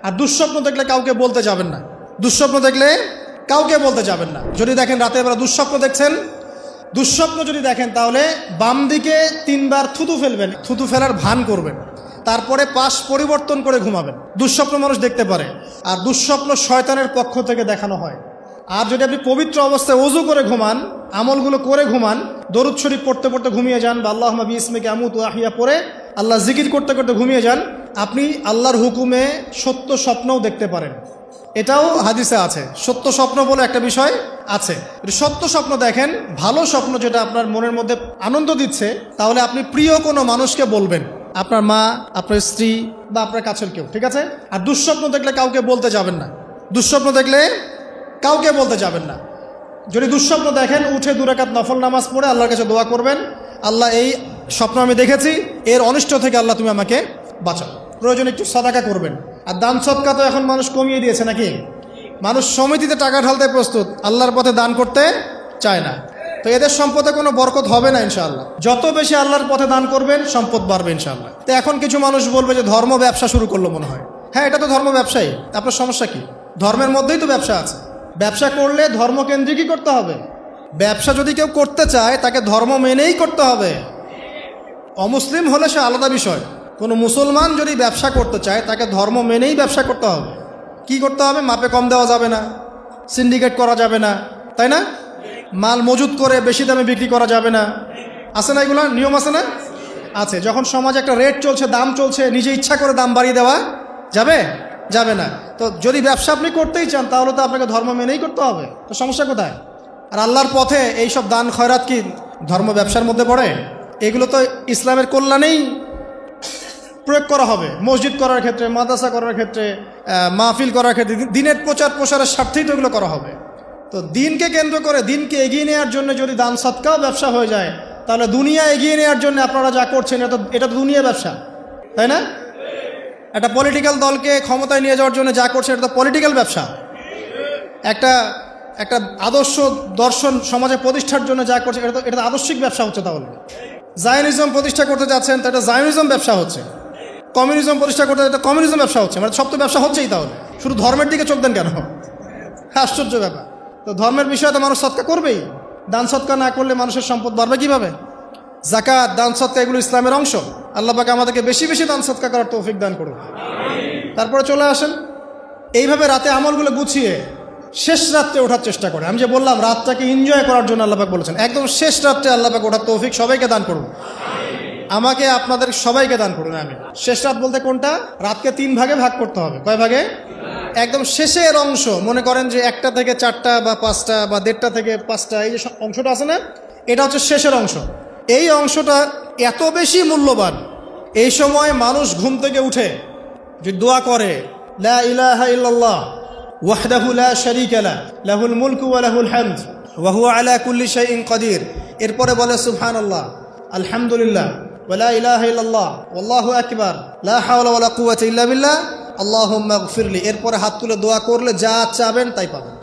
আর দুঃস্বপ্ন দেখলে কাউকে বলতে যাবেন না। দুঃস্বপ্ন দেখলে কাউকে বলতে যাবেন না। যদি দেখেন রাতের বেলা দুঃস্বপ্ন দেখছেন, দুঃস্বপ্ন যদি দেখেন তাহলে বাম দিকে 3 বার থুতু ফেলবেন, থুতু ফেলার ভান করবেন, তারপরে পাশ পরিবর্তন করে ঘুমাবেন। দুঃস্বপ্ন মানুষ দেখতে পারে, আর দুঃস্বপ্ন শয়তানের পক্ষ থেকে দেখানো হয়। আর যদি আপনি পবিত্র অবস্থায় ওযু করে ঘুমান, আমলগুলো করে ঘুমান, দরুদ শরীফ পড়তে পড়তে ঘুমিয়ে যান, বা আল্লাহুম্মা বিইসমিকা আমুতু ওয়া আহইয়া পড়ে আল্লাহ জিকির করতে করতে ঘুমিয়ে যান, আপনি আল্লাহর হুকুমে সত্য স্বপ্নও দেখতে পারেন। এটাও হাদিসে আছে, সত্য স্বপ্ন বলে একটা বিষয় আছে। সত্য স্বপ্ন দেখেন, ভালো স্বপ্ন যেটা আপনার মনের মধ্যে আনন্দ দিচ্ছে, তাহলে আপনি প্রিয় কোনো মানুষকে বলবেন, আপনার মা, আপনার স্ত্রী বা আপনার কাছের কেউ, ঠিক আছে? আর দুঃস্বপ্ন দেখলে কাউকে বলতে যাবেন না। দুঃস্বপ্ন দেখলে কাউকে বলতে যাবেন না। যদি দুঃস্বপ্ন দেখেন, উঠে 2 রাকাত নফল নামাজ পড়ে আল্লাহর কাছে দোয়া করবেন, আল্লাহ এই স্বপ্ন আমি দেখেছি, এর অনিষ্ট থেকে আল্লাহ তুমি আমাকে বাঁচাও। প্রয়োজনে একটু সাদাকা করবেন। আর দান সদকা তো এখন মানুষ কমিয়ে দিয়েছে নাকি? মানুষ সমিতিতে টাকা ঢালতে প্রস্তুত, আল্লাহর পথে দান করতে চায় না। তো এদের সম্পদে কোনো বরকত হবে না ইনশাআল্লাহ। যত বেশি আল্লাহর পথে দান করবেন, সম্পদ বাড়বে ইনশাআল্লাহ। তো এখন কিছু মানুষ বলবে যে ধর্ম ব্যবসা শুরু করলো মনে হয়। হ্যাঁ, এটা তো ধর্ম ব্যবসায়ী, আপনার সমস্যা কি? ধর্মের মধ্যেই তো ব্যবসা আছে। ব্যবসা করলে ধর্মকেন্দ্রিকই করতে হবে। ব্যবসা যদি কেউ করতে চায়, তাকে ধর্ম মেনেই করতে হবে। অমুসলিম হলে সে আলাদা বিষয়। কোনো মুসলমান যদি ব্যবসা করতে চায়, তাকে ধর্ম মেনেই ব্যবসা করতে হবে। কি করতে হবে? মাপে কম দেওয়া যাবে না, সিন্ডিকেট করা যাবে না, তাই না? মাল মজুত করে বেশি দামে বিক্রি করা যাবে না। আছে না এগুলো নিয়ম? আছে না? আছে। যখন সমাজে একটা রেট চলছে, দাম চলছে, নিজে ইচ্ছা করে দাম বাড়িয়ে দেওয়া যাবে? যাবে না। তো যদি ব্যবসা আপনি করতেই চান, তাহলে তো আপনাকে ধর্ম মেনেই করতে হবে। তো সমস্যা কোথায়? আর আল্লাহর পথে এইসব দান খয়রাত কি ধর্ম ব্যবসার মধ্যে পড়ে? এগুলো তো ইসলামের কল্যাণেই প্রয়োগ করা হবে। মসজিদ করার ক্ষেত্রে, মাদ্রাসা করার ক্ষেত্রে, মাহফিল করার ক্ষেত্রে, দিনের প্রচার প্রসারের স্বার্থেই তো এগুলো করা হবে। তো দিনকে কেন্দ্র করে, দিনকে এগিয়ে নেওয়ার জন্য যদি দান সদকাও ব্যবসা হয়ে যায়, তাহলে দুনিয়া এগিয়ে নেওয়ার জন্য আপনারা যা করছেন, এটা তো দুনিয়া ব্যবসা, তাই না? একটা পলিটিক্যাল দলকে ক্ষমতায় নিয়ে যাওয়ার জন্য যা করছে, এটা তো পলিটিক্যাল ব্যবসা। একটা আদর্শ দর্শন সমাজে প্রতিষ্ঠার জন্য যা করছে, এটা তো আদর্শিক ব্যবসা হচ্ছে। তাহলে জায়নিজম প্রতিষ্ঠা করতে যাচ্ছেন, তো এটা জায়নিজম ব্যবসা হচ্ছে। কমিউনিজম প্রতিষ্ঠা করতে, এটা কমিউনিজম ব্যবসা হচ্ছে। মানে সব তো ব্যবসা হচ্ছেই। তাহলে শুধু ধর্মের দিকে চোখ দেন কেন? আশ্চর্য ব্যাপার। তো ধর্মের বিষয়ে তো মানুষ সৎকা করবেই। দান সৎকা না করলে মানুষের সম্পদ বাড়বে কিভাবে? যাকাত, দান সৎকা এগুলো ইসলামের অংশ। আল্লাহ পাক আমাদেরকে বেশি বেশি দান সৎকা করার তৌফিক দান করুন। তারপরে চলে আসেন, এইভাবে রাতে আমলগুলো গুছিয়ে শেষ রাত্রে ওঠার চেষ্টা করে। আমি যে বললাম, রাতটাকে এনজয় করার জন্য আল্লাহ পাক বলেছেন, একদম শেষ রাত্রে আল্লাহ পাক ওঠার তৌফিক সবাইকে দান করুন। আমাকে, আপনাদের সবাইকে দান করুন। আমি শেষ রাত বলতে কোনটা? রাতকে 3 ভাগে ভাগ করতে হবে। কয় ভাগে? একদম শেষের অংশ। মনে করেন যে 1টা থেকে 4টা বা 5টা বা 1:30 থেকে 5টা, এই যে অংশটা আছে না, এটা হচ্ছে শেষের অংশ। এই অংশটা এত বেশি মূল্যবান। এই সময় মানুষ ঘুম থেকে উঠে যে দোয়া করে, লা ইলাহা ইল্লাল্লাহ ওয়াহদাহু লা শারীকা লাহু লাহুল মুলকু ওয়া লাহুল হামদ ওয়া হুয়া আলা কুল্লি শাইইন কাদির। এরপরে বলে সুবহানাল্লাহ, আলহামদুলিল্লাহ, ওয়া লা ইলাহা ইল্লাল্লাহ, ওয়াল্লাহু আকবার, লা হাওলা ওয়া লা কুওয়াতা ইল্লা বিল্লাহ, আল্লাহুম্মা গফিরলি। এরপরে হাত তুলে দোয়া করলে যা চাবেন তাই পাবেন।